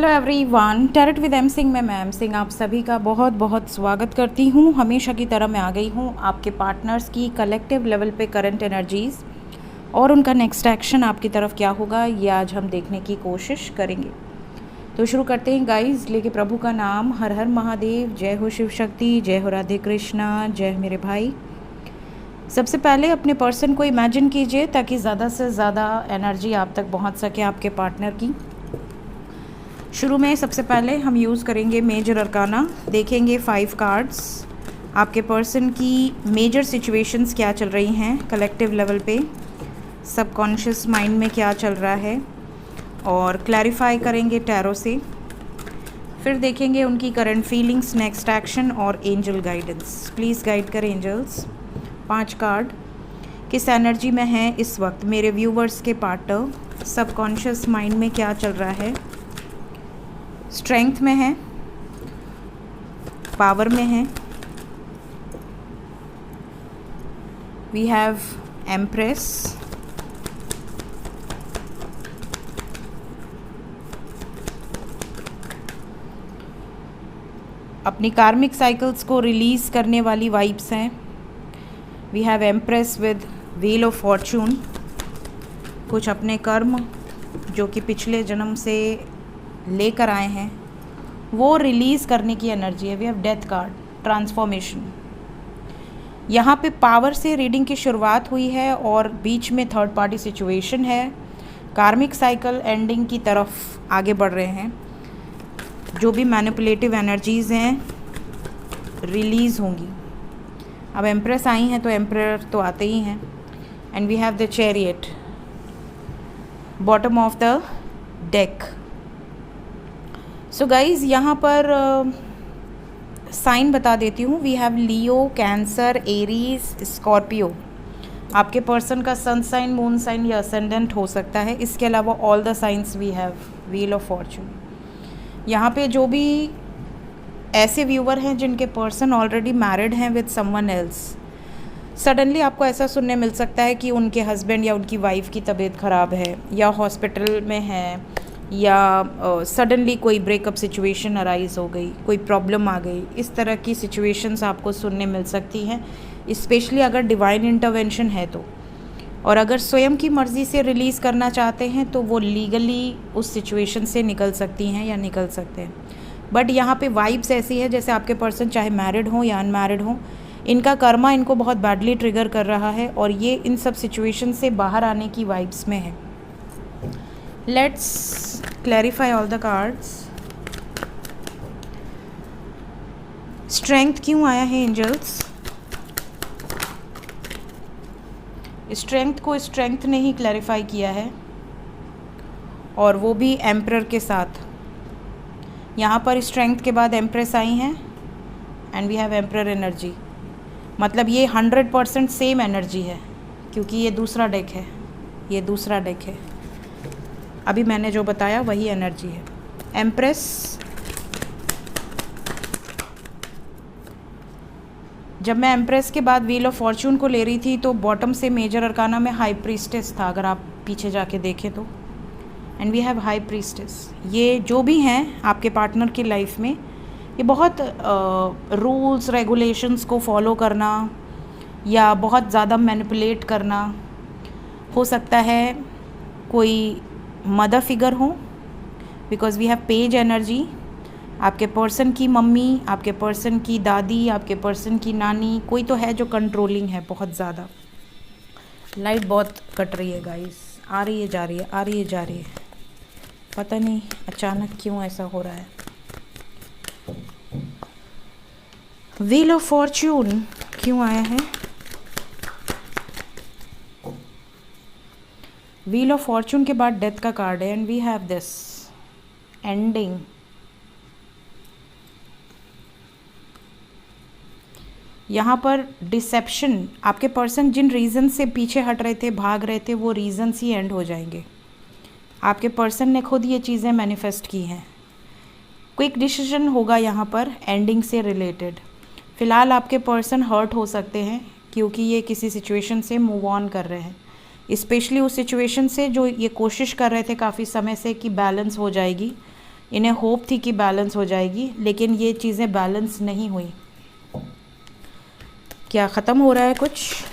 Hello everyone, tarot with M Singh में मैं M Singh आप सभी का बहुत बहुत स्वागत करती हूँ। हमेशा की तरह मैं आ गई हूँ आपके पार्टनर्स की कलेक्टिव लेवल पे करंट एनर्जीज़ और उनका नेक्स्ट एक्शन आपकी तरफ क्या होगा ये आज हम देखने की कोशिश करेंगे। तो शुरू करते हैं गाइस, लेके प्रभु का नाम। हर हर महादेव, जय हो शिव शक्ति, जय हो राधे कृष्णा, जय मेरे भाई। सबसे पहले अपने पर्सन को इमेजिन कीजिए ताकि ज़्यादा से ज़्यादा एनर्जी आप तक पहुँच सके आपके पार्टनर की। शुरू में सबसे पहले हम यूज़ करेंगे मेजर अरकाना। देखेंगे 5 कार्ड्स, आपके पर्सन की मेजर सिचुएशंस क्या चल रही हैं कलेक्टिव लेवल पे, सबकॉन्शियस माइंड में क्या चल रहा है, और क्लैरिफाई करेंगे टैरो से। फिर देखेंगे उनकी करंट फीलिंग्स, नेक्स्ट एक्शन और एंजल गाइडेंस। प्लीज़ गाइड करें एंजल्स। 5 कार्ड किस एनर्जी में हैं इस वक्त मेरे व्यूवर्स के पार्टनर, सबकॉन्शियस माइंड में क्या चल रहा है, स्ट्रेंथ में है, पावर में है। वी हैव एम्प्रेस, अपनी कार्मिक साइकिल्स को रिलीज़ करने वाली वाइब्स हैं। We have empress with wheel of fortune, कुछ अपने कर्म जो कि पिछले जन्म से लेकर आए हैं वो रिलीज़ करने की एनर्जी है। We have death card, transformation. यहाँ पे पावर से रीडिंग की शुरुआत हुई है और बीच में थर्ड पार्टी सिचुएशन है। कार्मिक साइकिल एंडिंग की तरफ आगे बढ़ रहे हैं। जो भी मैनिपुलेटिव एनर्जीज़ हैं रिलीज़ होंगी। अब एम्प्रेस आई हैं तो एम्परर तो आते ही हैं। And we have the chariot, bottom of the deck. So guys, यहाँ पर साइन बता देती हूँ। We have Leo, Cancer, Aries, Scorpio. आपके पर्सन का सन साइन, मून साइन या असेंडेंट हो सकता है। इसके अलावा all the science we have wheel of fortune. यहाँ पे जो भी ऐसे व्यूवर हैं जिनके पर्सन ऑलरेडी मैरिड हैं विद समवन एल्स, सडनली आपको ऐसा सुनने मिल सकता है कि उनके हस्बैंड या उनकी वाइफ की तबीयत ख़राब है या हॉस्पिटल में है, या सडनली कोई ब्रेकअप सिचुएशन अराइज हो गई, कोई प्रॉब्लम आ गई। इस तरह की सिचुएशंस आपको सुनने मिल सकती हैं, स्पेशली अगर डिवाइन इंटरवेंशन है तो। और अगर स्वयं की मर्ज़ी से रिलीज़ करना चाहते हैं तो वो लीगली उस सिचुएशन से निकल सकती हैं या निकल सकते हैं। बट यहाँ पे वाइब्स ऐसी है जैसे आपके पर्सन चाहे मैरिड हो या अनमैरिड हो, इनका कर्मा इनको बहुत बैडली ट्रिगर कर रहा है और ये इन सब सिचुएशन से बाहर आने की वाइब्स में है। Let's clarify all the cards. Strength क्यों आया है एंजल्स? स्ट्रेंथ को स्ट्रेंथ ने ही क्लैरिफाई किया है और वो भी एम्परर के साथ। यहाँ पर स्ट्रेंथ के बाद एम्प्रेस आई हैं and we have emperor energy. मतलब ये 100% सेम एनर्जी है क्योंकि ये दूसरा डेक है, ये दूसरा डेक है। अभी मैंने जो बताया वही एनर्जी है। एम्प्रेस, जब मैं एम्प्रेस के बाद व्हील ऑफ फॉर्चून को ले रही थी तो बॉटम से मेजर अरकाना में हाई प्रीस्टेस था, अगर आप पीछे जाके देखें तो। And we have high priestess. ये जो भी हैं आपके पार्टनर की लाइफ में, ये बहुत रूल्स रेगुलेशंस को फॉलो करना या बहुत ज़्यादा मैनिपुलेट करना हो सकता है। कोई मदर फिगर हो, because we have page energy. आपके पर्सन की मम्मी, आपके पर्सन की दादी, आपके पर्सन की नानी, कोई तो है जो कंट्रोलिंग है बहुत ज़्यादा। लाइट बहुत कट रही है गाइस, आ रही है जा रही है, आ रही है जा रही है, पता नहीं अचानक क्यों ऐसा हो रहा है। व्हील ऑफ फॉर्चून क्यों आया है? व्हील ऑफ फॉर्चून के बाद डेथ का कार्ड है and we have this ending. यहाँ पर डिसेप्शन, आपके पर्सन जिन रीज़न से पीछे हट रहे थे, भाग रहे थे, वो रीज़न्स ही एंड हो जाएंगे। आपके पर्सन ने खुद ये चीज़ें मैनिफेस्ट की हैं। क्विक डिसीजन होगा यहाँ पर एंडिंग से रिलेटेड। फ़िलहाल आपके पर्सन हर्ट हो सकते हैं क्योंकि ये किसी सिचुएशन से मूव ऑन कर रहे हैं, स्पेशली उस सिचुएशन से जो ये कोशिश कर रहे थे काफ़ी समय से कि बैलेंस हो जाएगी, इन्हें होप थी कि बैलेंस हो जाएगी, लेकिन ये चीज़ें बैलेंस नहीं हुई। क्या ख़त्म हो रहा है कुछ?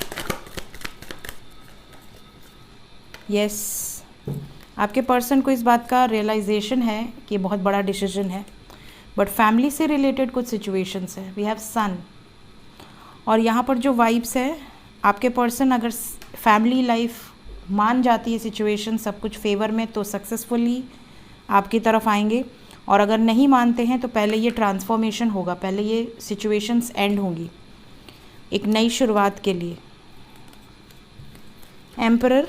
यस, आपके पर्सन को इस बात का रियलाइजेशन है कि बहुत बड़ा डिसीजन है, बट फैमिली से रिलेटेड कुछ सिचुएशंस है। वी हैव सन, और यहाँ पर जो वाइब्स है, आपके पर्सन अगर फैमिली लाइफ मान जाती है सिचुएशन सब कुछ फेवर में, तो सक्सेसफुली आपकी तरफ आएंगे, और अगर नहीं मानते हैं तो पहले ये ट्रांसफॉर्मेशन होगा, पहले ये सिचुएशंस एंड होंगी एक नई शुरुआत के लिए। एम्परर,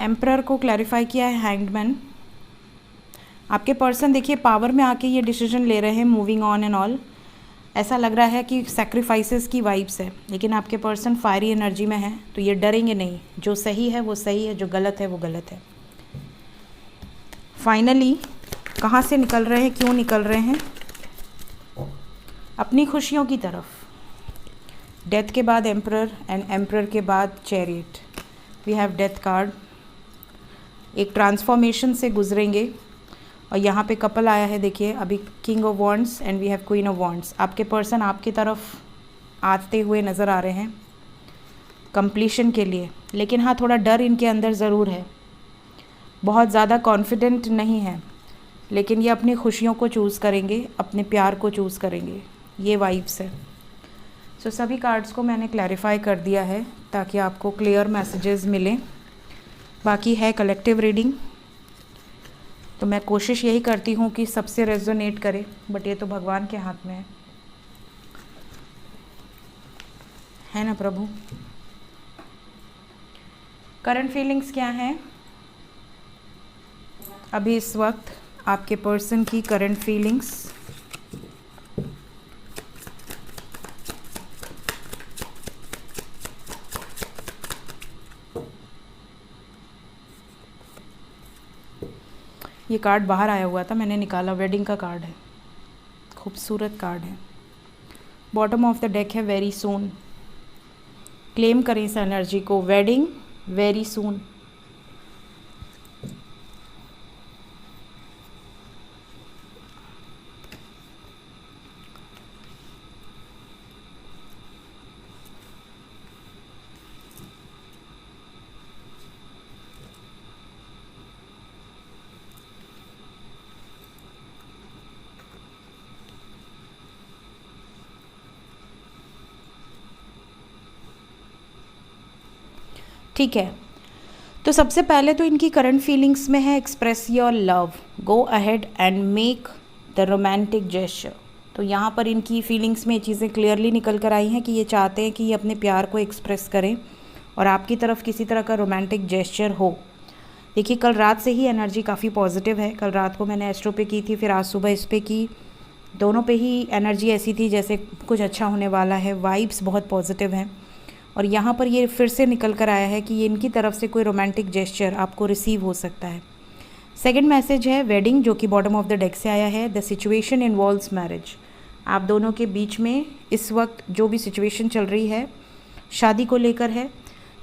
एम्परर को क्लैरिफाई किया है हैंग्ड। आपके पर्सन देखिए पावर में आके ये डिसीजन ले रहे हैं, मूविंग ऑन एंड ऑल। ऐसा लग रहा है कि सैक्रिफाइसेस की वाइब्स है, लेकिन आपके पर्सन फायरी एनर्जी में है, तो ये डरेंगे नहीं। जो सही है वो सही है, जो गलत है वो गलत है। फाइनली कहाँ से निकल रहे हैं, क्यों निकल रहे हैं? अपनी खुशियों की तरफ। डेथ के बाद एम्परर, एंड एम्परर के बाद chariot. We have death card. एक ट्रांसफॉर्मेशन से गुजरेंगे, और यहाँ पे कपल आया है देखिए, अभी king of wands and we have queen of wands. आपके पर्सन आपकी तरफ आते हुए नज़र आ रहे हैं कंप्लीशन के लिए, लेकिन हाँ थोड़ा डर इनके अंदर ज़रूर है, बहुत ज़्यादा कॉन्फिडेंट नहीं है, लेकिन ये अपनी खुशियों को चूज़ करेंगे, अपने प्यार को चूज़ करेंगे, ये वाइब्स है। सो सभी कार्ड्स को मैंने क्लैरिफाई कर दिया है ताकि आपको क्लियर मैसेजेस मिलें। बाकी है कलेक्टिव रीडिंग, तो मैं कोशिश यही करती हूँ कि सबसे रेजोनेट करे, बट ये तो भगवान के हाथ में है ना प्रभु। करंट फीलिंग्स क्या हैं अभी इस वक्त आपके पर्सन की? करंट फीलिंग्स ये कार्ड बाहर आया हुआ था, मैंने निकाला, वेडिंग का कार्ड है, खूबसूरत कार्ड है। बॉटम ऑफ द डेक है वेरी सून। क्लेम करें इस एनर्जी को, वेडिंग वेरी सून। ठीक है, तो सबसे पहले तो इनकी करंट फीलिंग्स में है express your love, go ahead and make the romantic gesture. तो यहाँ पर इनकी फीलिंग्स में ये चीज़ें क्लियरली निकल कर आई हैं कि ये चाहते हैं कि ये अपने प्यार को एक्सप्रेस करें और आपकी तरफ किसी तरह का रोमांटिक जेस्चर हो। देखिए कल रात से ही एनर्जी काफ़ी पॉजिटिव है। कल रात को मैंने एस्ट्रो पे की थी, फिर आज सुबह इस पे की, दोनों पे ही एनर्जी ऐसी थी जैसे कुछ अच्छा होने वाला है, वाइब्स बहुत पॉजिटिव हैं। और यहाँ पर ये फिर से निकल कर आया है कि ये इनकी तरफ से कोई रोमांटिक जेस्चर आपको रिसीव हो सकता है। सेकंड मैसेज है वेडिंग, जो कि बॉटम ऑफ द डेक से आया है। The situation involves marriage. आप दोनों के बीच में इस वक्त जो भी सिचुएशन चल रही है शादी को लेकर है,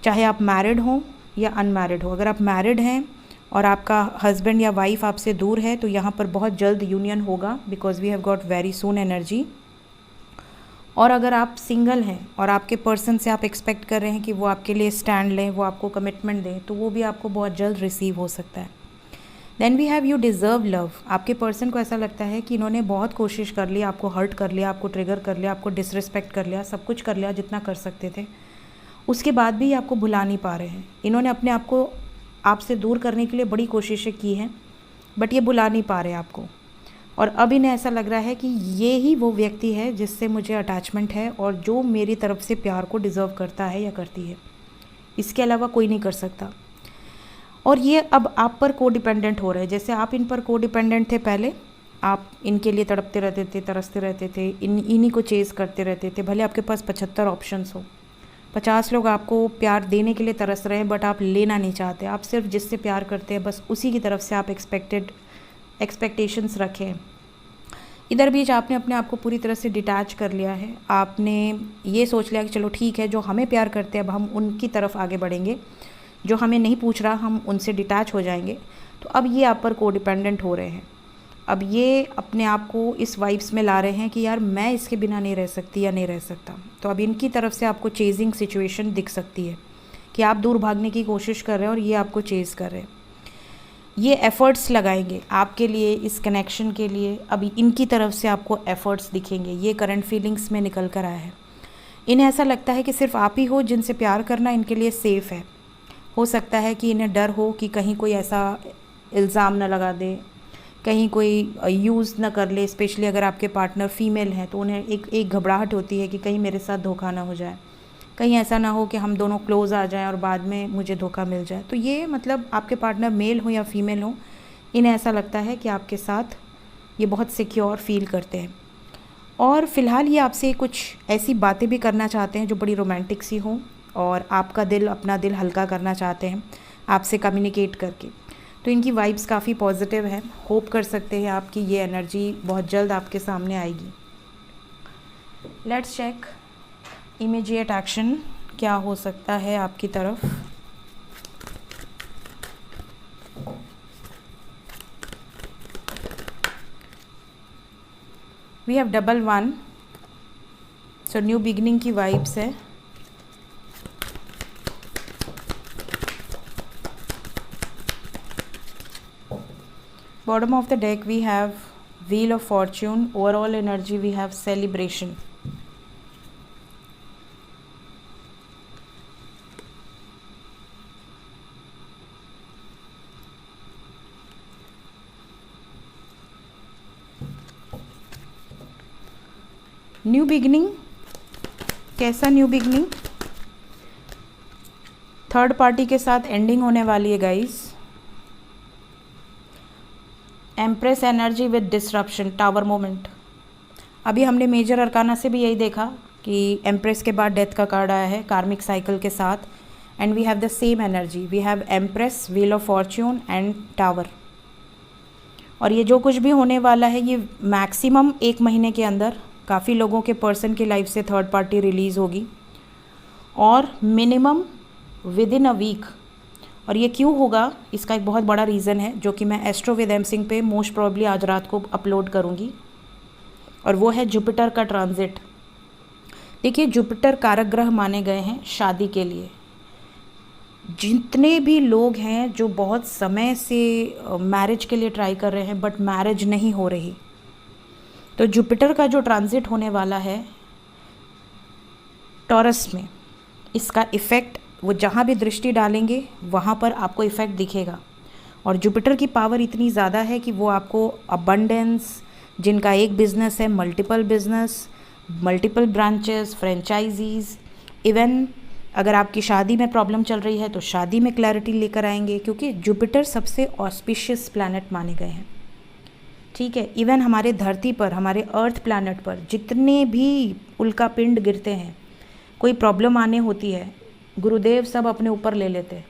चाहे आप मैरिड हों या अनमैरिड हो। अगर आप मैरिड हैं और आपका हस्बैंड या वाइफ आपसे दूर है तो यहाँ पर बहुत जल्द यूनियन होगा, because we have got very soon energy. और अगर आप सिंगल हैं और आपके पर्सन से आप एक्सपेक्ट कर रहे हैं कि वो आपके लिए स्टैंड लें, वो आपको कमिटमेंट दें, तो वो भी आपको बहुत जल्द रिसीव हो सकता है। Then we have you deserve love. आपके पर्सन को ऐसा लगता है कि इन्होंने बहुत कोशिश कर ली, आपको हर्ट कर लिया, आपको ट्रिगर कर लिया, आपको डिसरिस्पेक्ट कर लिया, सब कुछ कर लिया जितना कर सकते थे, उसके बाद भी आपको भुला नहीं पा रहे हैं। इन्होंने अपने आप को आपसे दूर करने के लिए बड़ी कोशिशें की हैं, बट ये भुला नहीं पा रहे आपको। और अब इन्हें ऐसा लग रहा है कि ये ही वो व्यक्ति है जिससे मुझे अटैचमेंट है और जो मेरी तरफ से प्यार को डिज़र्व करता है या करती है, इसके अलावा कोई नहीं कर सकता। और ये अब आप पर को डिपेंडेंट हो रहे हैं, जैसे आप इन पर को डिपेंडेंट थे पहले, आप इनके लिए तड़पते रहते थे, तरसते रहते थे, इन्हीं को चेज़ करते रहते थे। भले आपके पास 75 ऑप्शंस हो, 50 लोग आपको प्यार देने के लिए तरस रहे हैं, बट आप लेना नहीं चाहते। आप सिर्फ जिससे प्यार करते हैं बस उसी की तरफ से आप एक्सपेक्टेशंस रखें। इधर बीच आपने अपने आप को पूरी तरह से डिटैच कर लिया है। आपने ये सोच लिया कि चलो ठीक है, जो हमें प्यार करते हैं अब हम उनकी तरफ आगे बढ़ेंगे। जो हमें नहीं पूछ रहा, हम उनसे डिटैच हो जाएंगे। तो अब ये आप पर कोडिपेंडेंट हो रहे हैं। अब ये अपने आप को इस वाइब्स में ला रहे हैं कि यार मैं इसके बिना नहीं रह सकती या नहीं रह सकता। तो अब इनकी तरफ से आपको चेजिंग सिचुएशन दिख सकती है कि आप दूर भागने की कोशिश कर रहे हैं और ये आपको चेज़ कर रहे हैं। ये एफ़र्ट्स लगाएंगे आपके लिए, इस कनेक्शन के लिए। अभी इनकी तरफ से आपको एफ़र्ट्स दिखेंगे। ये करंट फीलिंग्स में निकल कर आया है। इन्हें ऐसा लगता है कि सिर्फ आप ही हो जिनसे प्यार करना इनके लिए सेफ़ है। हो सकता है कि इन्हें डर हो कि कहीं कोई ऐसा इल्ज़ाम न लगा दे, कहीं कोई यूज़ न कर ले। स्पेशली अगर आपके पार्टनर फ़ीमेल हैं तो उन्हें एक घबराहट होती है कि कहीं मेरे साथ धोखा ना हो जाए, कहीं ऐसा ना हो कि हम दोनों क्लोज़ आ जाएं और बाद में मुझे धोखा मिल जाए। तो ये मतलब आपके पार्टनर मेल हो या फीमेल हो, इन्हें ऐसा लगता है कि आपके साथ ये बहुत सिक्योर फील करते हैं। और फ़िलहाल ये आपसे कुछ ऐसी बातें भी करना चाहते हैं जो बड़ी रोमांटिक सी हों, और आपका दिल, अपना दिल हल्का करना चाहते हैं आपसे कम्युनिकेट करके। तो इनकी वाइब्स काफ़ी पॉजिटिव है। होप कर सकते हैं आपकी ये एनर्जी बहुत जल्द आपके सामने आएगी। लेट्स चेक इमीडिएट एक्शन क्या हो सकता है आपकी तरफ। We have double 1, so new beginning की वाइब्स है। Bottom of the deck we have wheel of fortune. Overall energy we have celebration. New beginning, कैसा न्यू बिगिनिंग? थर्ड पार्टी के साथ एंडिंग होने वाली है guys. Empress energy with disruption, tower moment. अभी हमने मेजर अरकाना से भी यही देखा कि एम्प्रेस के बाद डेथ का कार्ड आया है कार्मिक साइकिल के साथ, and we have the same energy. We have empress, wheel of fortune and tower. और ये जो कुछ भी होने वाला है ये मैक्सिमम 1 महीने के अंदर काफ़ी लोगों के पर्सन की लाइफ से थर्ड पार्टी रिलीज़ होगी, और minimum within a week. और ये क्यों होगा, इसका एक बहुत बड़ा रीज़न है जो कि मैं एस्ट्रो विद एम सिंह पे मोस्ट प्रोबेबली आज रात को अपलोड करूँगी, और वो है जुपिटर का ट्रांजिट। देखिए, जुपिटर कारक ग्रह माने गए हैं शादी के लिए। जितने भी लोग हैं जो बहुत समय से मैरिज के लिए ट्राई कर रहे हैं बट मैरिज नहीं हो रही, तो जुपिटर का जो ट्रांजिट होने वाला है टॉरस में, इसका इफ़ेक्ट वो जहाँ भी दृष्टि डालेंगे वहाँ पर आपको इफ़ेक्ट दिखेगा। और जुपिटर की पावर इतनी ज़्यादा है कि वो आपको अबंडेंस, जिनका एक बिज़नेस है, multiple business, multiple branches, franchises, even अगर आपकी शादी में प्रॉब्लम चल रही है तो शादी में क्लैरिटी लेकर आएंगे, क्योंकि जुपिटर सबसे ऑस्पिशियस प्लैनेट माने गए हैं। ठीक है, इवन हमारे धरती पर, हमारे अर्थ प्लैनेट पर जितने भी उल्का पिंड गिरते हैं, कोई प्रॉब्लम आने होती है, गुरुदेव सब अपने ऊपर ले लेते हैं।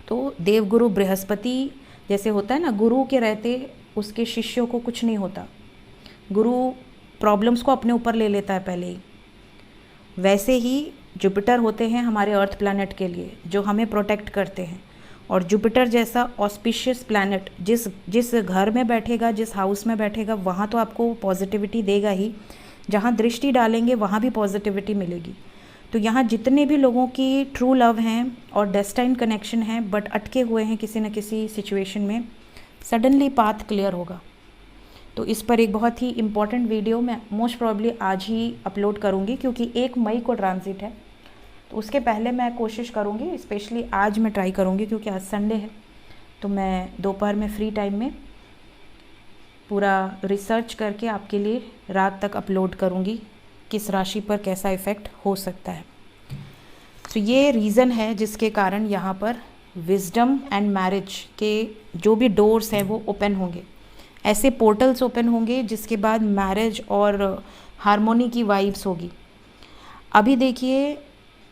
तो देवगुरु बृहस्पति जैसे होता है ना, गुरु के रहते उसके शिष्यों को कुछ नहीं होता, गुरु प्रॉब्लम्स को अपने ऊपर ले लेता है पहले ही। वैसे ही जुपिटर होते हैं हमारे अर्थ प्लैनेट के लिए, जो हमें प्रोटेक्ट करते हैं। और जुपिटर जैसा ऑस्पिशियस प्लैनेट जिस घर में बैठेगा, जिस हाउस में बैठेगा, वहाँ तो आपको पॉजिटिविटी देगा ही, जहाँ दृष्टि डालेंगे वहाँ भी पॉजिटिविटी मिलेगी। तो यहाँ जितने भी लोगों की ट्रू लव हैं और डेस्टाइन कनेक्शन हैं बट अटके हुए हैं किसी न किसी सिचुएशन में, सडनली पाथ क्लियर होगा। तो इस पर एक बहुत ही इम्पॉर्टेंट वीडियो मैं मोस्ट प्रोबेबली आज ही अपलोड करूँगी, क्योंकि 1 मई को ट्रांजिट है। तो उसके पहले मैं कोशिश करूँगी, स्पेशली आज मैं ट्राई करूँगी क्योंकि आज संडे है, तो मैं दोपहर में फ्री टाइम में पूरा रिसर्च करके आपके लिए रात तक अपलोड करूँगी किस राशि पर कैसा इफ़ेक्ट हो सकता है। तो ये रीज़न है जिसके कारण यहाँ पर विजडम एंड मैरिज के जो भी डोर्स हैं वो ओपन होंगे, ऐसे पोर्टल्स ओपन होंगे जिसके बाद मैरिज और हारमोनी की वाइब्स होगी। अभी देखिए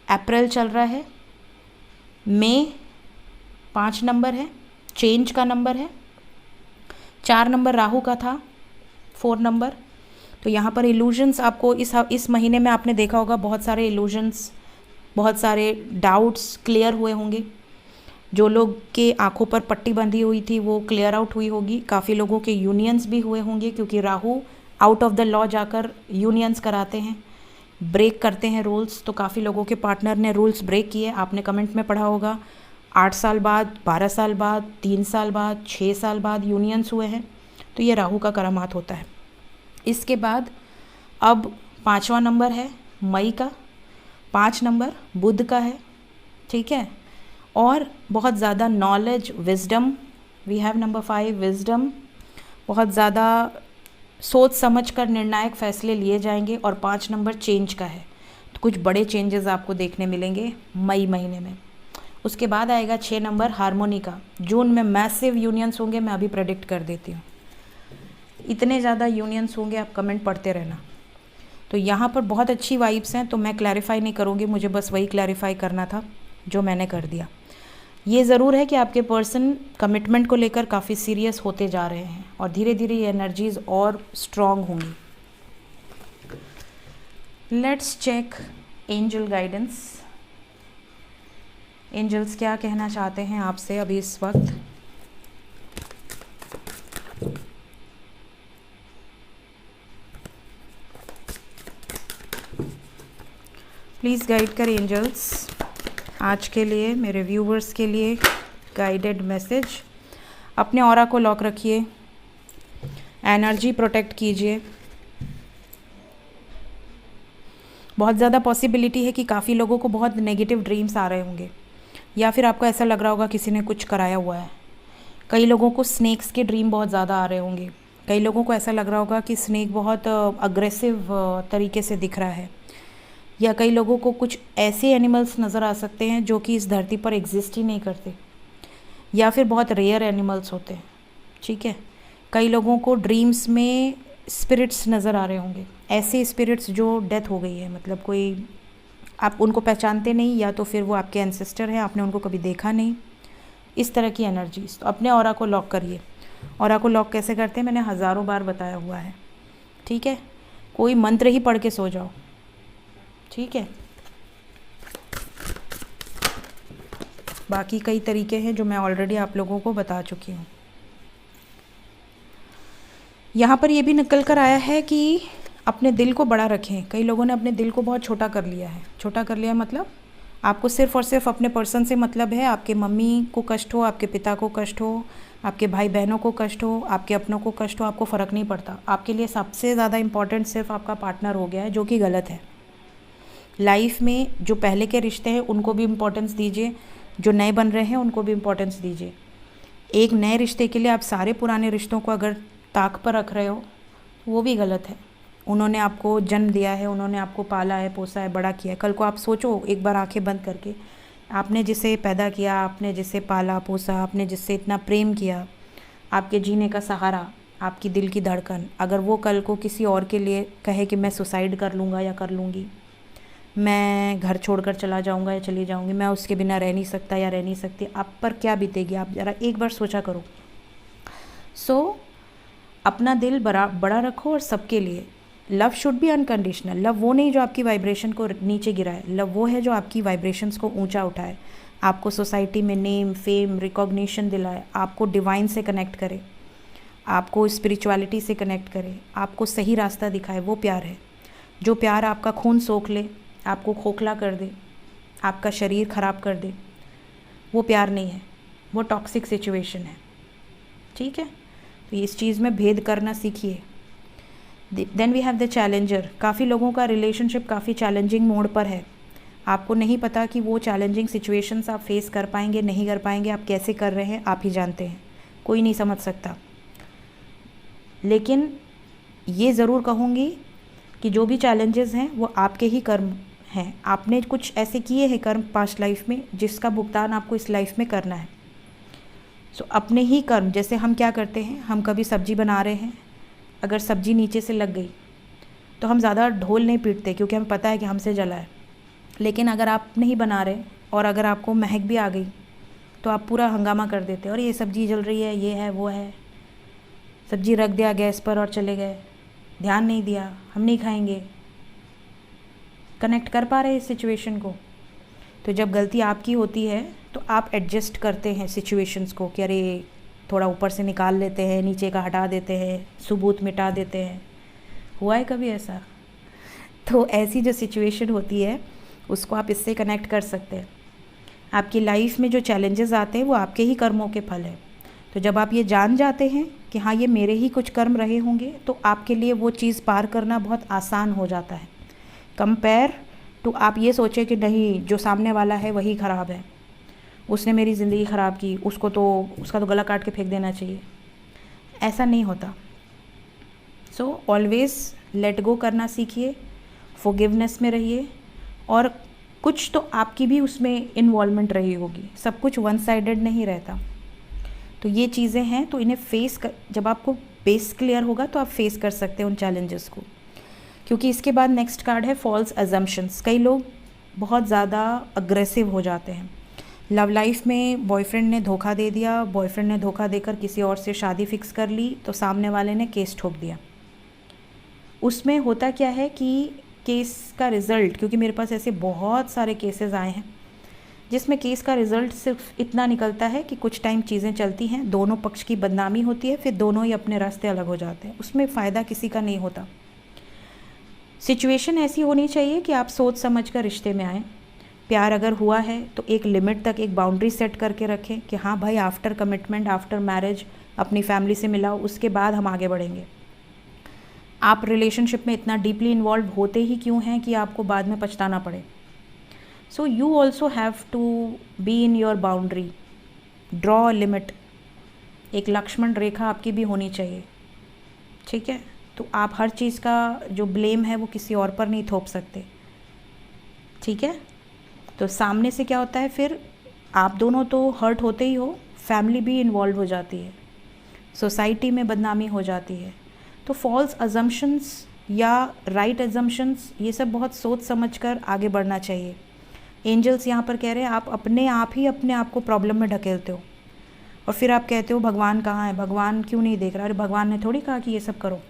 अप्रैल चल रहा है, मई 5 नंबर है, चेंज का नंबर है, 4 नंबर राहु का था, 4 नंबर। तो यहाँ पर इल्यूजन्स आपको इस महीने में आपने देखा होगा, बहुत सारे इल्यूजन्स, बहुत सारे डाउट्स क्लियर हुए होंगे। जो लोग के आंखों पर पट्टी बंधी हुई थी वो क्लियर आउट हुई होगी। काफ़ी लोगों के यूनियंस भी हुए होंगे, क्योंकि Rahu out of the law जाकर यूनियंस कराते हैं, ब्रेक करते हैं रूल्स। तो काफ़ी लोगों के पार्टनर ने रूल्स ब्रेक किए, आपने कमेंट में पढ़ा होगा। 8 साल बाद, 12 साल बाद, 3 साल बाद, 6 साल बाद यूनियंस हुए हैं। तो ये राहु का करामात होता है। इसके बाद अब 5वां नंबर है मई का, 5 नंबर बुध का है, ठीक है। और बहुत ज़्यादा knowledge, wisdom, we have number 5 wisdom. बहुत ज़्यादा सोच समझ कर निर्णायक फैसले लिए जाएंगे। और 5 नंबर चेंज का है, तो कुछ बड़े चेंजेस आपको देखने मिलेंगे मई महीने में। उसके बाद आएगा 6 नंबर हारमोनी का। जून में मैसिव यूनियंस होंगे, मैं अभी प्रेडिक्ट कर देती हूँ। इतने ज़्यादा यूनियंस होंगे, आप कमेंट पढ़ते रहना। तो यहाँ पर बहुत अच्छी वाइब्स हैं, तो मैं क्लैरिफाई नहीं करूँगी, मुझे बस वही क्लैरिफाई करना था जो मैंने कर दिया। ये ज़रूर है कि आपके पर्सन कमिटमेंट को लेकर काफ़ी सीरियस होते जा रहे हैं और धीरे धीरे ये एनर्जीज़ और स्ट्रॉन्ग होंगी। Let's check angel guidance. Angels क्या कहना चाहते हैं आपसे अभी इस वक्त। प्लीज़ गाइड कर एंजल्स आज के लिए, मेरे व्यूवर्स के लिए गाइडेड मैसेज। अपने ऑरा को लॉक रखिए, एनर्जी प्रोटेक्ट कीजिए। बहुत ज़्यादा पॉसिबिलिटी है कि काफ़ी लोगों को बहुत नेगेटिव ड्रीम्स आ रहे होंगे, या फिर आपको ऐसा लग रहा होगा किसी ने कुछ कराया हुआ है। कई लोगों को स्नेक्स के ड्रीम बहुत ज़्यादा आ रहे होंगे। कई लोगों को ऐसा लग रहा होगा कि स्नेक बहुत अग्रेसिव तरीके से दिख रहा है। या कई लोगों को कुछ ऐसे एनिमल्स नज़र आ सकते हैं जो कि इस धरती पर एग्जिस्ट ही नहीं करते, या फिर बहुत रेयर एनिमल्स होते हैं, ठीक है। कई लोगों को ड्रीम्स में स्पिरिट्स नज़र आ रहे होंगे, ऐसे स्पिरिट्स जो डेथ हो गई है, मतलब कोई आप उनको पहचानते नहीं, या तो फिर वो आपके एंसेस्टर हैं, आपने उनको कभी देखा नहीं, इस तरह की एनर्जीज। तो अपने ऑरा को लॉक करिए। ऑरा को लॉक कैसे करते हैं मैंने हज़ारों बार बताया हुआ है, ठीक है। कोई मंत्र ही पढ़ के सो जाओ, ठीक है। बाकी कई तरीके हैं जो मैं ऑलरेडी आप लोगों को बता चुकी हूँ। यहाँ पर ये भी निकल कर आया है कि अपने दिल को बड़ा रखें। कई लोगों ने अपने दिल को बहुत छोटा कर लिया है। छोटा कर लिया मतलब आपको सिर्फ़ और सिर्फ अपने पर्सन से मतलब है। आपके मम्मी को कष्ट हो, आपके पिता को कष्ट हो, आपके भाई बहनों को कष्ट हो, आपके अपनों को कष्ट हो, आपको फ़र्क नहीं पड़ता। आपके लिए सबसे ज़्यादा इम्पॉर्टेंट सिर्फ आपका पार्टनर हो गया है, जो कि गलत है। लाइफ में जो पहले के रिश्ते हैं उनको भी इम्पोर्टेंस दीजिए, जो नए बन रहे हैं उनको भी इम्पोर्टेंस दीजिए। एक नए रिश्ते के लिए आप सारे पुराने रिश्तों को अगर ताक पर रख रहे हो, वो भी गलत है। उन्होंने आपको जन्म दिया है, उन्होंने आपको पाला है, पोसा है, बड़ा किया है। कल को आप सोचो एक बार आंखें बंद करके, आपने जिसे पैदा किया, आपने जिसे पाला पोसा, आपने जिससे इतना प्रेम किया, आपके जीने का सहारा, आपकी दिल की धड़कन, अगर वो कल को किसी और के लिए कहे कि मैं सुसाइड कर लूँगा या कर लूँगी, मैं घर छोड़कर चला जाऊँगा या चली जाऊँगी, मैं उसके बिना रह नहीं सकता या रह नहीं सकती, आप पर क्या बीतेगी, आप ज़रा एक बार सोचा करो। अपना दिल बड़ा रखो और सबके लिए। Love should be unconditional. Love वो नहीं जो आपकी वाइब्रेशन को नीचे गिराए, लव वो है जो आपकी वाइब्रेशंस को ऊंचा उठाए, आपको सोसाइटी में नेम, फेम, रिकॉग्निशन दिलाए, आपको डिवाइन से कनेक्ट करे, आपको स्पिरिचुअलिटी से कनेक्ट करे, आपको सही रास्ता दिखाए। वो प्यार है। जो प्यार आपका खून सोख ले, आपको खोखला कर दे, आपका शरीर ख़राब कर दे, वो प्यार नहीं है, वो टॉक्सिक सिचुएशन है, ठीक है। तो इस चीज़ में भेद करना सीखिए। Then we have the challenger. काफ़ी लोगों का रिलेशनशिप काफ़ी चैलेंजिंग मोड पर है। आपको नहीं पता कि वो चैलेंजिंग सिचुएशंस आप फेस कर पाएंगे नहीं कर पाएंगे, आप कैसे कर रहे हैं आप ही जानते हैं, कोई नहीं समझ सकता। लेकिन ये ज़रूर कहूँगी कि जो भी चैलेंजेस हैं वो आपके ही कर्म हैं। आपने कुछ ऐसे किए हैं कर्म पास्ट लाइफ में जिसका भुगतान आपको इस लाइफ में करना है। सो अपने ही कर्म, जैसे हम क्या करते हैं, हम कभी सब्जी बना रहे हैं, अगर सब्जी नीचे से लग गई तो हम ज़्यादा ढोल नहीं पीटते क्योंकि हमें पता है कि हमसे जला है। लेकिन अगर आप नहीं बना रहे और अगर आपको महक भी आ गई तो आप पूरा हंगामा कर देते और ये सब्जी जल रही है, ये है वो है, सब्जी रख दिया गैस पर और चले गए, ध्यान नहीं दिया, हम नहीं खाएंगे। कनेक्ट कर पा रहे इस सिचुएशन को। तो जब गलती आपकी होती है तो आप एडजस्ट करते हैं सिचुएशंस को कि अरे थोड़ा ऊपर से निकाल लेते हैं, नीचे का हटा देते हैं, सबूत मिटा देते हैं। हुआ है कभी ऐसा? तो ऐसी जो सिचुएशन होती है उसको आप इससे कनेक्ट कर सकते हैं। आपकी लाइफ में जो चैलेंजेस आते हैं वो आपके ही कर्मों के फल हैं। तो जब आप ये जान जाते हैं कि हाँ ये मेरे ही कुछ कर्म रहे होंगे, तो आपके लिए वो चीज़ पार करना बहुत आसान हो जाता है कंपेयर टू आप ये सोचें कि नहीं जो सामने वाला है वही ख़राब है, उसने मेरी ज़िंदगी ख़राब की, उसका तो गला काट के फेंक देना चाहिए। ऐसा नहीं होता। सो ऑलवेज़ लेट गो करना सीखिए, फॉरगिवनेस में रहिए, और कुछ तो आपकी भी उसमें इन्वॉल्वमेंट रही होगी, सब कुछ वन साइडेड नहीं रहता। तो ये चीज़ें हैं, तो इन्हें जब आपको बेस क्लियर होगा तो आप फेस कर सकते हैं उन चैलेंजेस को। क्योंकि इसके बाद नेक्स्ट कार्ड है फॉल्स अजम्पशंस। कई लोग बहुत ज़्यादा अग्रेसिव हो जाते हैं। लव लाइफ में बॉयफ्रेंड ने धोखा दे दिया, बॉयफ्रेंड ने धोखा देकर किसी और से शादी फिक्स कर ली, तो सामने वाले ने केस ठोक दिया। उसमें होता क्या है कि केस का रिज़ल्ट, क्योंकि मेरे पास ऐसे बहुत सारे केसेस आए हैं जिसमें केस का रिज़ल्ट सिर्फ इतना निकलता है कि कुछ टाइम चीज़ें चलती हैं, दोनों पक्ष की बदनामी होती है, फिर दोनों ही अपने रास्ते अलग हो जाते हैं, उसमें फ़ायदा किसी का नहीं होता। सिचुएशन ऐसी होनी चाहिए कि आप सोच समझ कर रिश्ते में आएँ। प्यार अगर हुआ है तो एक लिमिट तक एक बाउंड्री सेट करके रखें कि हाँ भाई आफ्टर कमिटमेंट, आफ्टर मैरिज अपनी फैमिली से मिलाओ, उसके बाद हम आगे बढ़ेंगे। आप रिलेशनशिप में इतना डीपली इन्वॉल्व होते ही क्यों हैं कि आपको बाद में पछताना पड़े। So you also have to be in your boundary, draw a limit. एक लक्ष्मण रेखा आपकी भी होनी चाहिए, ठीक है। तो आप हर चीज़ का जो ब्लेम है वो किसी और पर नहीं थोप सकते, ठीक है। तो सामने से क्या होता है, फिर आप दोनों तो हर्ट होते ही हो, फैमिली भी इन्वॉल्व हो जाती है, सोसाइटी में बदनामी हो जाती है। तो फॉल्स अजम्पशंस या राइट अजम्पशंस, ये सब बहुत सोच समझ कर आगे बढ़ना चाहिए। एंजल्स यहाँ पर कह रहे हैं आप अपने आप को प्रॉब्लम में ढकेलते हो, और फिर आप कहते हो भगवान कहाँ है, भगवान क्यों नहीं देख रहा। अरे भगवान ने थोड़ी कहा कि ये सब करो,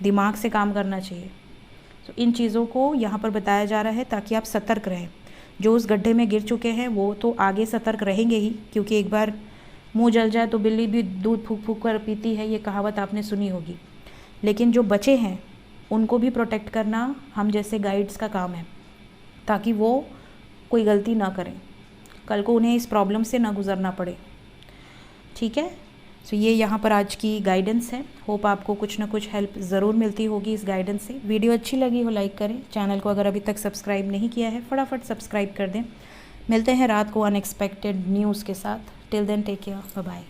दिमाग से काम करना चाहिए। तो इन चीज़ों को यहाँ पर बताया जा रहा है ताकि आप सतर्क रहें। जो उस गड्ढे में गिर चुके हैं वो तो आगे सतर्क रहेंगे ही, क्योंकि एक बार मुंह जल जाए तो बिल्ली भी दूध फूक फूक कर पीती है, ये कहावत आपने सुनी होगी। लेकिन जो बचे हैं उनको भी प्रोटेक्ट करना हम जैसे गाइड्स का काम है, ताकि वो कोई गलती ना करें, कल को उन्हें इस प्रॉब्लम से ना गुजरना पड़े, ठीक है। सो ये यहाँ पर आज की गाइडेंस है। होप आपको कुछ ना कुछ हेल्प ज़रूर मिलती होगी इस गाइडेंस से। वीडियो अच्छी लगी हो लाइक करें, चैनल को अगर अभी तक सब्सक्राइब नहीं किया है फटाफट सब्सक्राइब कर दें। मिलते हैं रात को अनएक्सपेक्टेड न्यूज़ के साथ। Till then take care, bye bye.